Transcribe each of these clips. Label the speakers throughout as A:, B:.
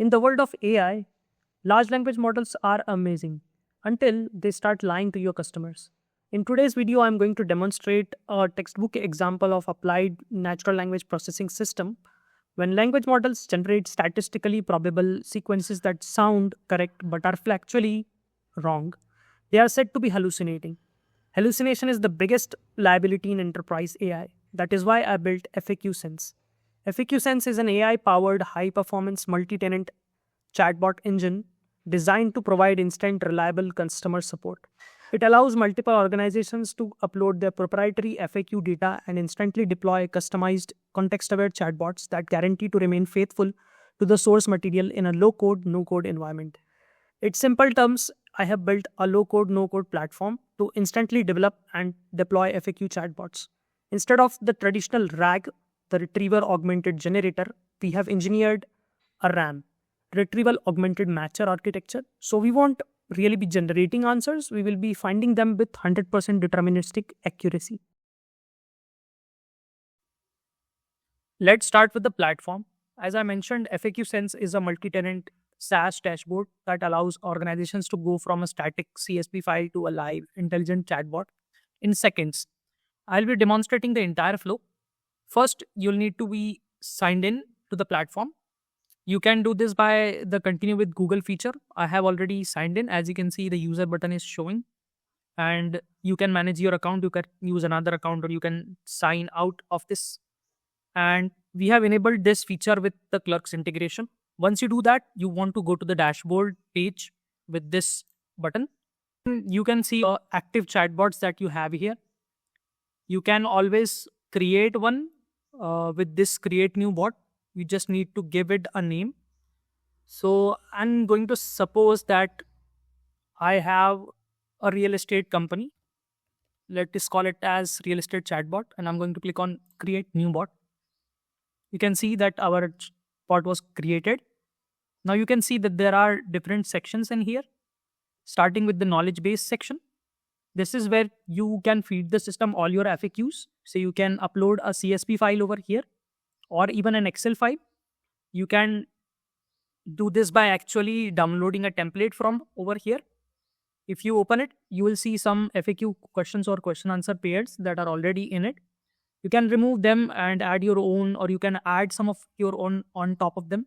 A: In the world of AI, large language models are amazing until they start lying to your customers. In today's video, I'm going to demonstrate a textbook example of applied natural language processing system when language models generate statistically probable sequences that sound correct but are factually wrong. They are said to be hallucinating. Hallucination is the biggest liability in enterprise AI. That is why I built FAQ Sense. FAQ Sense is an AI powered high performance multi tenant chatbot engine designed to provide instant, reliable customer support. It allows multiple organizations to upload their proprietary FAQ data and instantly deploy customized, context aware chatbots that guarantee to remain faithful to the source material in a low code, no code environment. In simple terms, I have built a low code, no code platform to instantly develop and deploy FAQ chatbots. Instead of the traditional RAG, the retriever augmented generator, we have engineered a RAM, retrieval augmented matcher architecture. So we won't really be generating answers, we will be finding them with 100% deterministic accuracy. Let's start with the platform. As I mentioned, FAQ Sense is a multi-tenant SaaS dashboard that allows organizations to go from a static CSV file to a live intelligent chatbot in seconds. I'll be demonstrating the entire flow. First, you'll need to be signed in to the platform. You can do this by the continue with Google feature. I have already signed in. As you can see, the user button is showing and you can manage your account. You can use another account or you can sign out of this. And we have enabled this feature with the Clerks integration. Once you do that, you want to go to the dashboard page with this button. You can see active chatbots that you have here. You can always create one with this create new bot. You just need to give it a name. So I'm going to suppose that I have a real estate company. Let's call it as real estate chatbot, and I'm going to click on create new bot. You can see that our bot was created. Now you can see that there are different sections in here, starting with the knowledge base section. This is where you can feed the system all your FAQs. So you can upload a CSV file over here or even an Excel file. You can do this by actually downloading a template from over here. If you open it, you will see some FAQ questions or question answer pairs that are already in it. You can remove them and add your own, or you can add some of your own on top of them.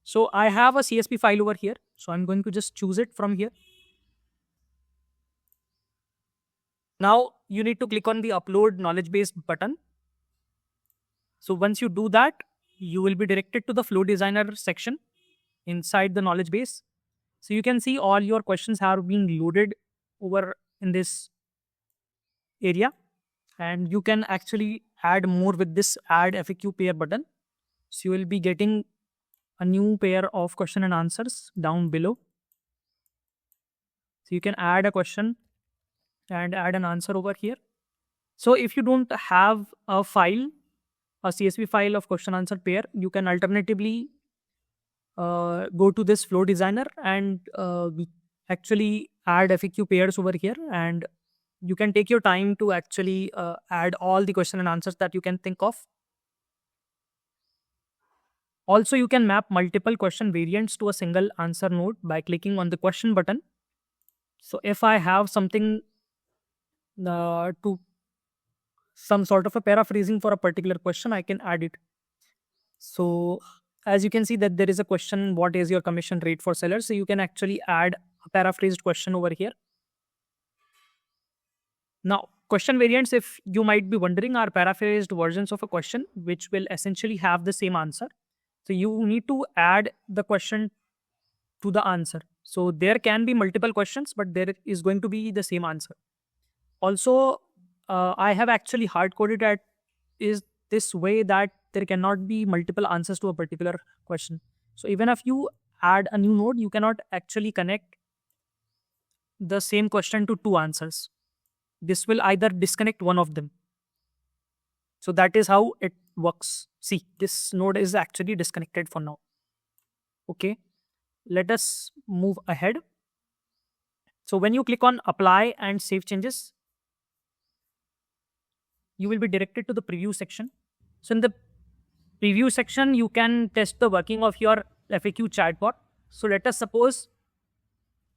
A: So I have a CSV file over here. So I'm going to just choose it from here. Now you need to click on the upload knowledge base button. So once you do that, you will be directed to the flow designer section inside the knowledge base. So you can see all your questions have been loaded over in this area, and you can actually add more with this add FAQ pair button. So you will be getting a new pair of question and answers down below. So you can add a question and add an answer over here. So if you don't have a file, a CSV file of question answer pair, you can alternatively go to this flow designer and actually add FAQ pairs over here, and you can take your time to actually add all the question and answers that you can think of. Also, you can map multiple question variants to a single answer node by clicking on the question button. So if I have something to some sort of a paraphrasing for a particular question, I can add it. So as you can see that there is a question, what is your commission rate for sellers? So you can actually add a paraphrased question over here. Now, question variants, if you might be wondering, are paraphrased versions of a question which will essentially have the same answer. So you need to add the question to the answer. So there can be multiple questions, but there is going to be the same answer. Also, I have actually hard coded it is this way that there cannot be multiple answers to a particular question. So even if you add a new node, you cannot actually connect the same question to two answers. This will either disconnect one of them. So that is how it works. See, this node is actually disconnected for now. Okay, let us move ahead. So when you click on apply and save changes, you will be directed to the preview section. So in the preview section, you can test the working of your FAQ chatbot. So let us suppose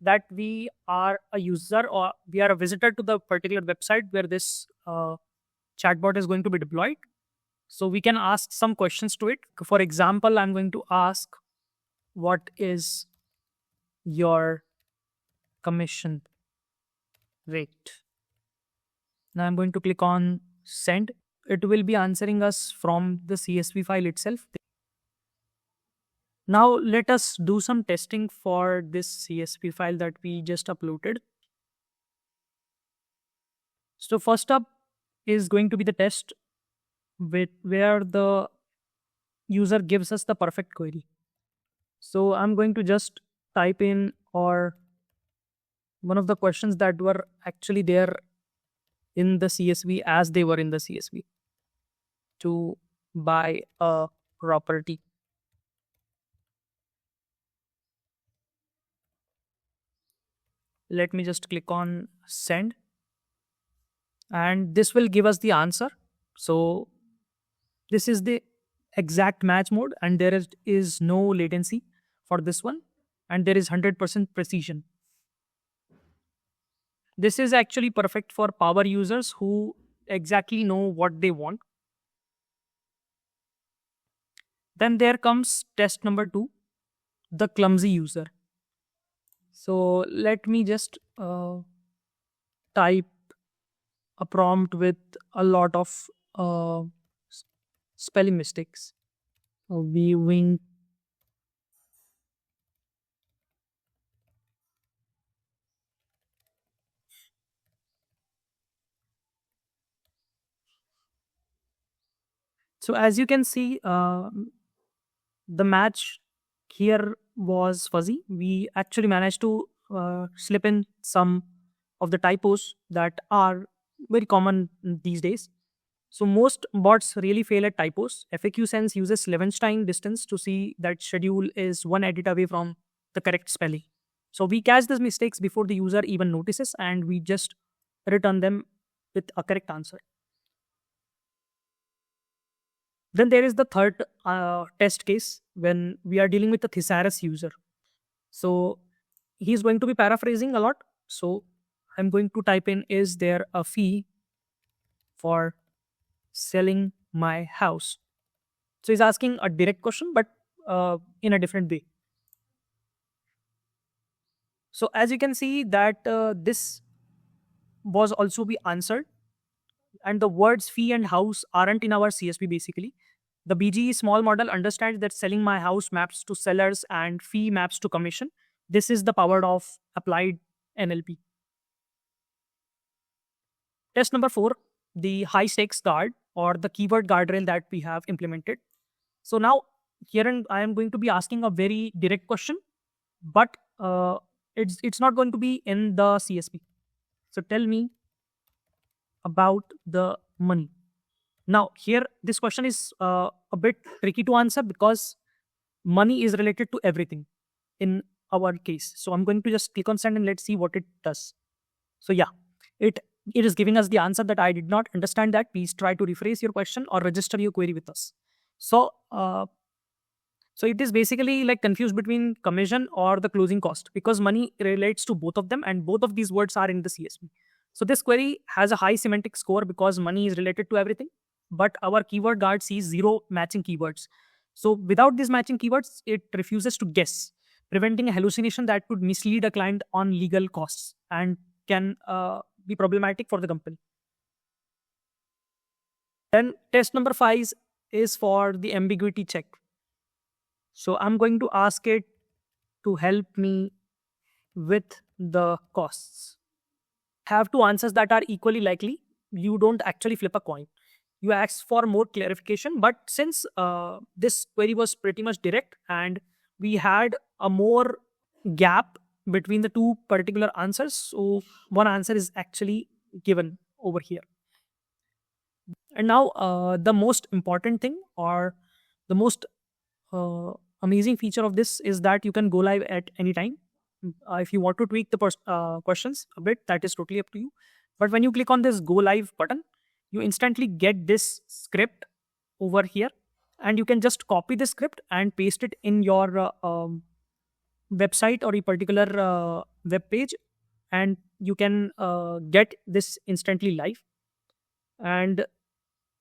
A: that we are a user or we are a visitor to the particular website where this chatbot is going to be deployed. So we can ask some questions to it. For example, I'm going to ask, what is your commission rate? Now I'm going to click on send. It will be answering us from the CSV file itself. Now let us do some testing for this CSV file that we just uploaded. So first up is going to be the test where the user gives us the perfect query. So I'm going to just type in or one of the questions that were actually there in the CSV as they were in the CSV. To buy a property. Let me just click on send. And this will give us the answer. So this is the exact match mode and there is no latency for this one and there is 100% precision. This is actually perfect for power users who exactly know what they want. Then there comes test number 2, the clumsy user. So let me just type a prompt with a lot of spelling mistakes. Viewing So as you can see, the match here was fuzzy. We actually managed to slip in some of the typos that are very common these days. So most bots really fail at typos. FAQ Sense uses Levenstein distance to see that schedule is one edit away from the correct spelling. So we catch these mistakes before the user even notices and we just return them with a correct answer. Then there is the third test case when we are dealing with a thesaurus user. So he's going to be paraphrasing a lot. So I'm going to type in, is there a fee for selling my house? So he's asking a direct question, but in a different way. So as you can see that this was also be answered and the words fee and house aren't in our CSV basically. The BGE small model understands that selling my house maps to sellers and fee maps to commission. This is the power of applied NLP. Test number 4, the high stakes guard or the keyword guardrail that we have implemented. So now here I am going to be asking a very direct question, but it's not going to be in the CSV. So tell me about the money. Now here this question is a bit tricky to answer because money is related to everything in our case. So I'm going to just click on send and let's see what it does. So yeah, it is giving us the answer that I did not understand that. Please try to rephrase your question or register your query with us. So so it is basically like confused between commission or the closing cost because money relates to both of them and both of these words are in the CSV. So this query has a high semantic score because money is related to everything, but our keyword guard sees 0 matching keywords. So without these matching keywords, it refuses to guess, preventing a hallucination that could mislead a client on legal costs and can be problematic for the company. Then test number 5 is for the ambiguity check. So I'm going to ask it to help me with the costs. Have two answers that are equally likely. You don't actually flip a coin. You ask for more clarification, but since this query was pretty much direct and we had a more gap between the two particular answers, so one answer is actually given over here. And now the most important thing or the most amazing feature of this is that you can go live at any time. If you want to tweak the questions a bit, that is totally up to you. But when you click on this go live button, you instantly get this script over here and you can just copy the script and paste it in your website or a particular web page, and you can get this instantly live. And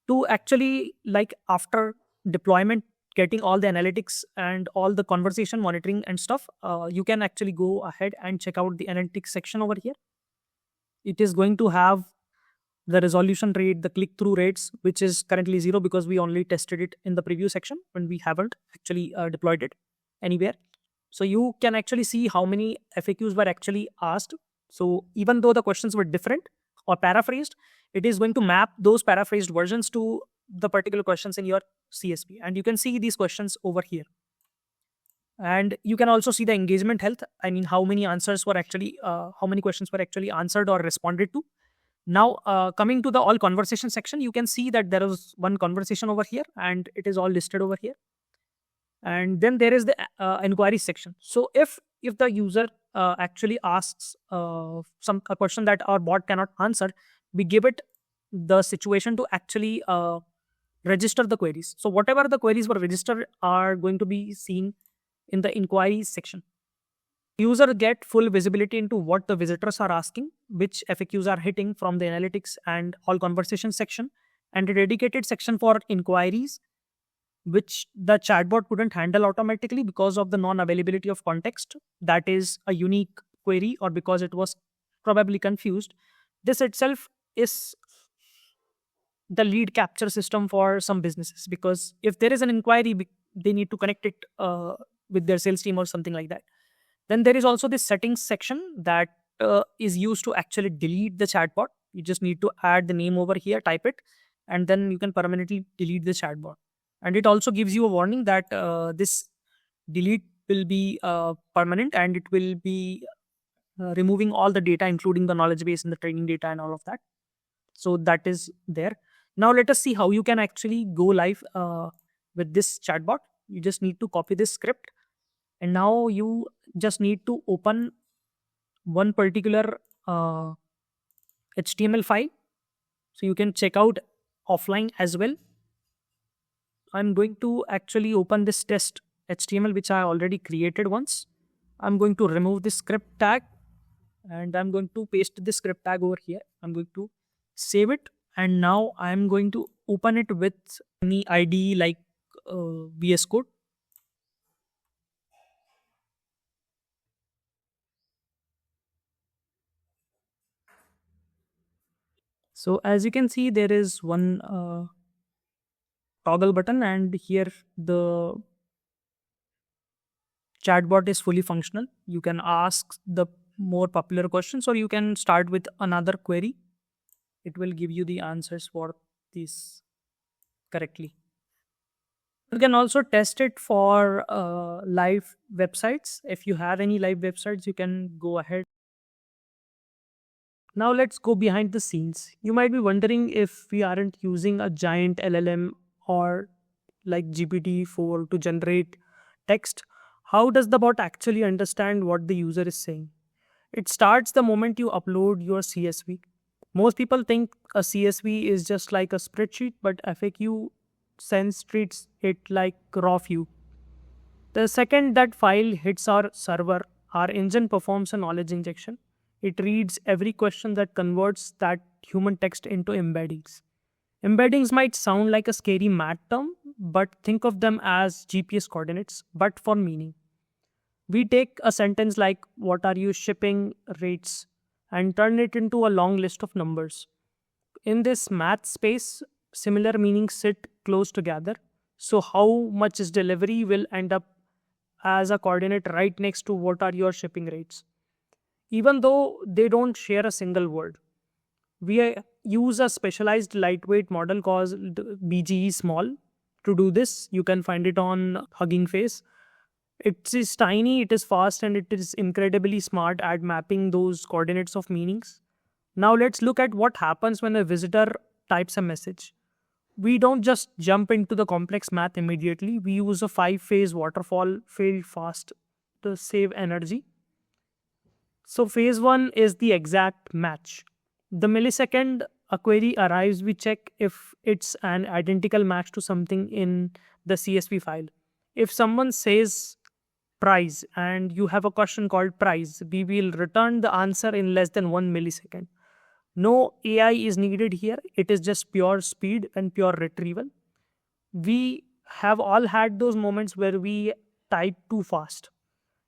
A: to actually, like, after deployment, getting all the analytics and all the conversation monitoring and stuff, you can actually go ahead and check out the analytics section over here. It is going to have the resolution rate, the click-through rates, which is currently 0 because we only tested it in the preview section when we haven't actually deployed it anywhere. So you can actually see how many FAQs were actually asked. So even though the questions were different or paraphrased, it is going to map those paraphrased versions to the particular questions in your CSP. And you can see these questions over here. And you can also see the engagement health. I mean, how many answers were actually, how many questions were actually answered or responded to. Now, coming to the all conversation section, you can see that there is one conversation over here and it is all listed over here. And then there is the inquiry section. So if the user actually asks a question that our bot cannot answer, we give it the situation to actually register the queries. So whatever the queries were registered are going to be seen in the inquiries section. User get full visibility into what the visitors are asking, which FAQs are hitting from the analytics and all conversation section, and a dedicated section for inquiries, which the chatbot couldn't handle automatically because of the non-availability of context. That is a unique query, or because it was probably confused. This itself is the lead capture system for some businesses, because if there is an inquiry, they need to connect it with their sales team or something like that. Then there is also this settings section that is used to actually delete the chatbot. You just need to add the name over here, type it, and then you can permanently delete the chatbot. And it also gives you a warning that this delete will be permanent, and it will be removing all the data, including the knowledge base and the training data and all of that. So that is there. Now let us see how you can actually go live with this chatbot. You just need to copy this script, and now you just need to open one particular HTML file, so you can check out offline as well. I'm going to actually open this test HTML, which I already created once. I'm going to remove this script tag, and I'm going to paste this script tag over here. I'm going to save it, and now I'm going to open it with any IDE like VS Code. So as you can see, there is one toggle button, and here the chatbot is fully functional. You can ask the more popular questions, or you can start with another query. It will give you the answers for this correctly. You can also test it for live websites. If you have any live websites, you can go ahead. Now let's go behind the scenes. You might be wondering if we aren't using a giant LLM or like GPT-4 to generate text. How does the bot actually understand what the user is saying? It starts the moment you upload your CSV. Most people think a CSV is just like a spreadsheet, but FAQ Sense treats it like raw view. The second that file hits our server, our engine performs a knowledge injection. It reads every question that converts that human text into embeddings. Embeddings might sound like a scary math term, but think of them as GPS coordinates, but for meaning. We take a sentence like, "What are your shipping rates?" and turn it into a long list of numbers. In this math space, similar meanings sit close together. So how much is delivery will end up as a coordinate right next to what are your shipping rates, even though they don't share a single word. We use a specialized lightweight model called BGE Small to do this. You can find it on Hugging Face. It is tiny, it is fast, and it is incredibly smart at mapping those coordinates of meanings. Now let's look at what happens when a visitor types a message. We don't just jump into the complex math immediately. We use a 5-phase waterfall, fail fast to save energy. So phase 1 is the exact match. The millisecond a query arrives, we check if it's an identical match to something in the CSV file. If someone says price and you have a question called price, we will return the answer in less than 1 millisecond. No AI is needed here. It is just pure speed and pure retrieval. We have all had those moments where we type too fast.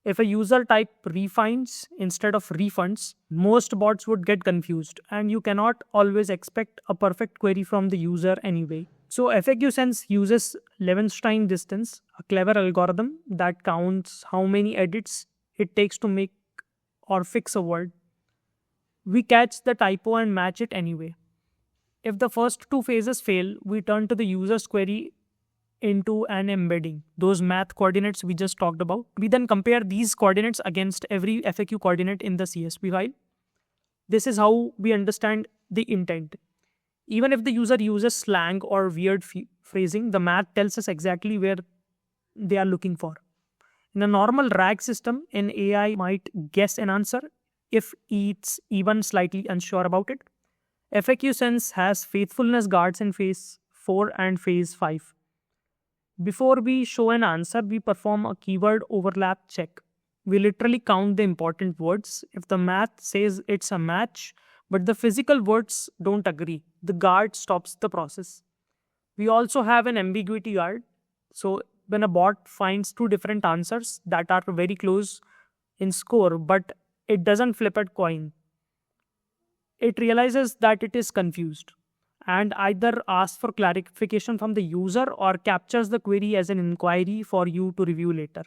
A: If a user type refines instead of refunds, most bots would get confused, and you cannot always expect a perfect query from the user anyway. So FAQ Sense uses Levenstein distance, a clever algorithm that counts how many edits it takes to make or fix a word. We catch the typo and match it anyway. If the first two phases fail, we turn to the user's query into an embedding, those math coordinates we just talked about. We then compare these coordinates against every FAQ coordinate in the CSV file. This is how we understand the intent. Even if the user uses slang or weird phrasing, the math tells us exactly where they are looking for. In a normal RAG system, an AI might guess an answer if it's even slightly unsure about it. FAQ Sense has faithfulness guards in phase 4 and phase 5. Before we show an answer, we perform a keyword overlap check. We literally count the important words. If the math says it's a match, but the physical words don't agree, the guard stops the process. We also have an ambiguity guard. So when a bot finds two different answers that are very close in score, but it doesn't flip a coin, it realizes that it is confused and either asks for clarification from the user or captures the query as an inquiry for you to review later.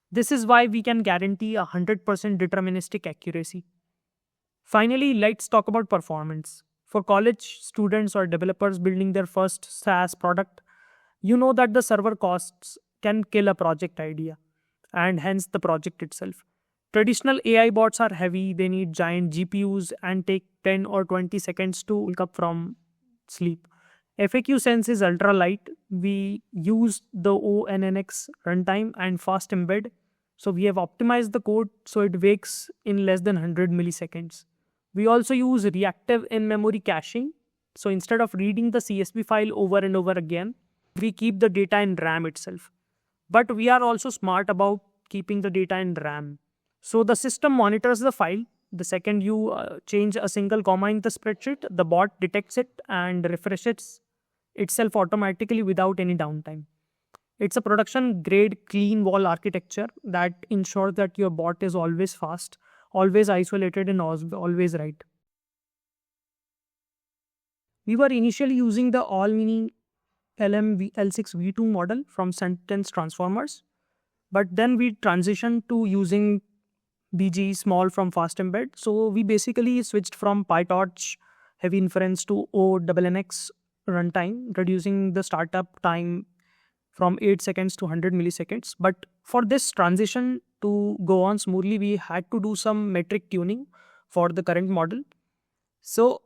A: This is why we can guarantee 100% deterministic accuracy. Finally, let's talk about performance. For college students or developers building their first SaaS product, you know that the server costs can kill a project idea and hence the project itself. Traditional AI bots are heavy, they need giant GPUs and take 10 or 20 seconds to wake up from sleep. FAQ Sense is ultra light. We use the ONNX runtime and fast embed. So we have optimized the code so it wakes in less than 100 milliseconds. We also use reactive in-memory caching. So instead of reading the CSV file over and over again, we keep the data in RAM itself. But we are also smart about keeping the data in RAM. So the system monitors the file. The second you change a single comma in the spreadsheet, the bot detects it and refreshes itself automatically without any downtime. It's a production grade clean wall architecture that ensures that your bot is always fast, always isolated, and always right. We were initially using the all-mini LM-L6 V2 model from Sentence Transformers, but then we transitioned to using BG small from Fast Embed. So we basically switched from PyTorch heavy inference to ONNX runtime, reducing the startup time from 8 seconds to 100 milliseconds. But for this transition to go on smoothly, we had to do some metric tuning for the current model. So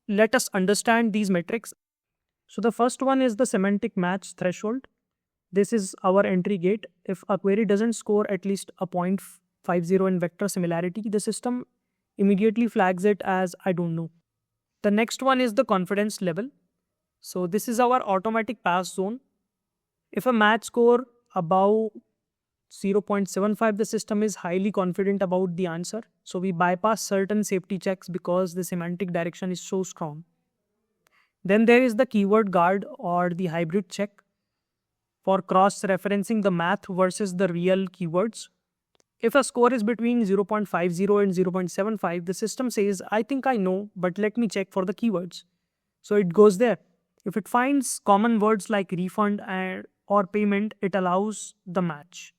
A: let us understand these metrics. So the first one is the semantic match threshold. This is our entry gate. If a query doesn't score at least a 0.50 in vector similarity, the system immediately flags it as I don't know. The next one is the confidence level. So this is our automatic pass zone. If a match score above 0.75, the system is highly confident about the answer. So we bypass certain safety checks because the semantic direction is so strong. Then there is the keyword guard or the hybrid check for cross-referencing the math versus the real keywords. If a score is between 0.50 and 0.75, the system says, I think I know, but let me check for the keywords. So it goes there. If it finds common words like refund or payment, it allows the match.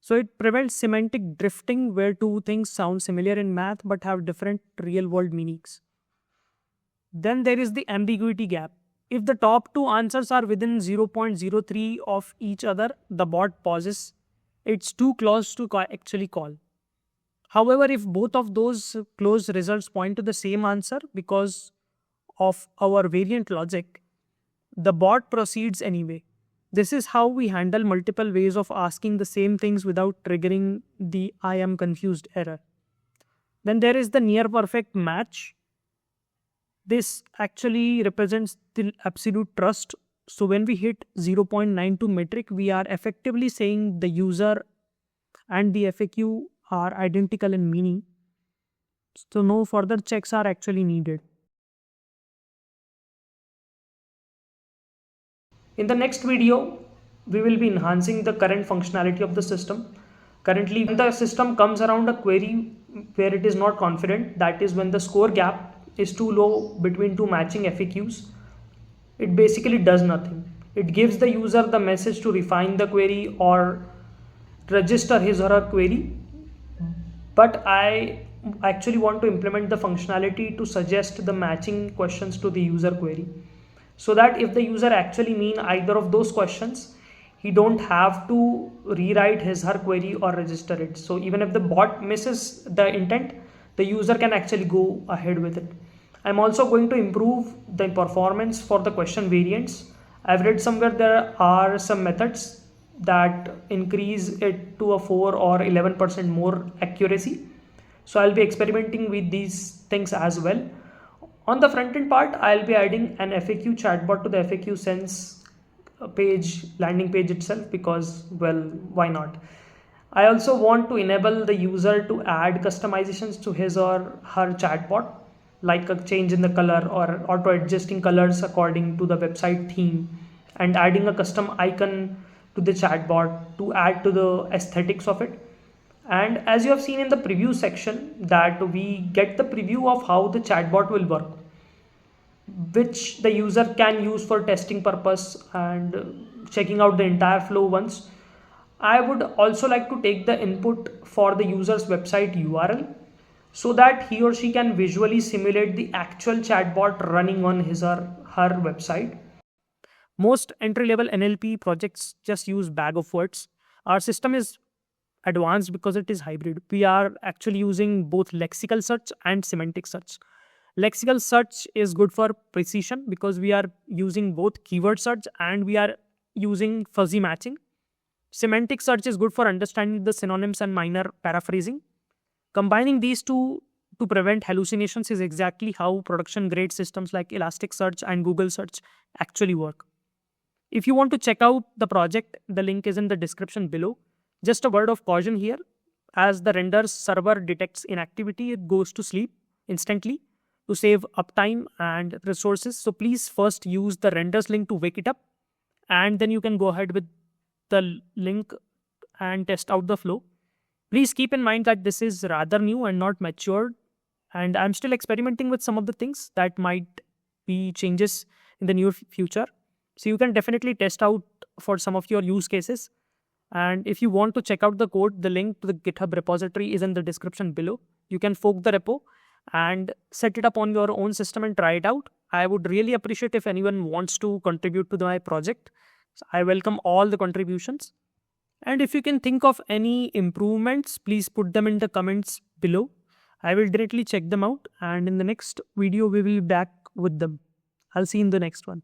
A: So it prevents semantic drifting where two things sound similar in math but have different real-world meanings. Then there is the ambiguity gap. If the top two answers are within 0.03 of each other, the bot pauses. It's too close to actually call. However, if both of those close results point to the same answer because of our variant logic, the bot proceeds anyway. This is how we handle multiple ways of asking the same things without triggering the I am confused error. Then there is the near perfect match. This actually represents the absolute trust. So when we hit 0.92 metric, we are effectively saying the user and the FAQ are identical in meaning. So no further checks are actually needed. In the next video, we will be enhancing the current functionality of the system. Currently, when the system comes around a query where it is not confident, that is when the score gap is too low between two matching FAQs, it basically does nothing. It gives the user the message to refine the query or register his or her query. But I actually want to implement the functionality to suggest the matching questions to the user query, so that if the user actually mean either of those questions, he don't have to rewrite his her query or register it. So even if the bot misses the intent, the user can actually go ahead with it. I'm also going to improve the performance for the question variants. I've read somewhere there are some methods that increase it to a 4 or 11% more accuracy. So I'll be experimenting with these things as well. On the front end part, I'll be adding an FAQ chatbot to the FAQ Sense page, landing page itself, because, well, why not? I also want to enable the user to add customizations to his or her chatbot, like a change in the color or auto adjusting colors according to the website theme, and adding a custom icon to the chatbot to add to the aesthetics of it. And as you have seen in the preview section, that we get the preview of how the chatbot will work, which the user can use for testing purpose and checking out the entire flow once. I would also like to take the input for the user's website URL, so that he or she can visually simulate the actual chatbot running on his or her website. Most entry level NLP projects just use bag of words. Our system is advanced because it is hybrid. We are actually using both lexical search and semantic search. Lexical search is good for precision because we are using both keyword search and we are using fuzzy matching. Semantic search is good for understanding the synonyms and minor paraphrasing. Combining these two to prevent hallucinations is exactly how production grade systems like Elasticsearch and Google Search actually work. If you want to check out the project, the link is in the description below. Just a word of caution here: as the render server detects inactivity, it goes to sleep instantly to save uptime and resources. So please first use the renders link to wake it up, and then you can go ahead with the link and test out the flow. Please keep in mind that this is rather new and not matured, and I'm still experimenting with some of the things that might be changes in the near future. So you can definitely test out for some of your use cases. And if you want to check out the code, the link to the GitHub repository is in the description below. You can fork the repo and set it up on your own system and try it out. I would really appreciate if anyone wants to contribute to my project. I welcome all the contributions. And if you can think of any improvements, please put them in the comments below. I will directly check them out, and in the next video we will be back with them. I'll see you in the next one.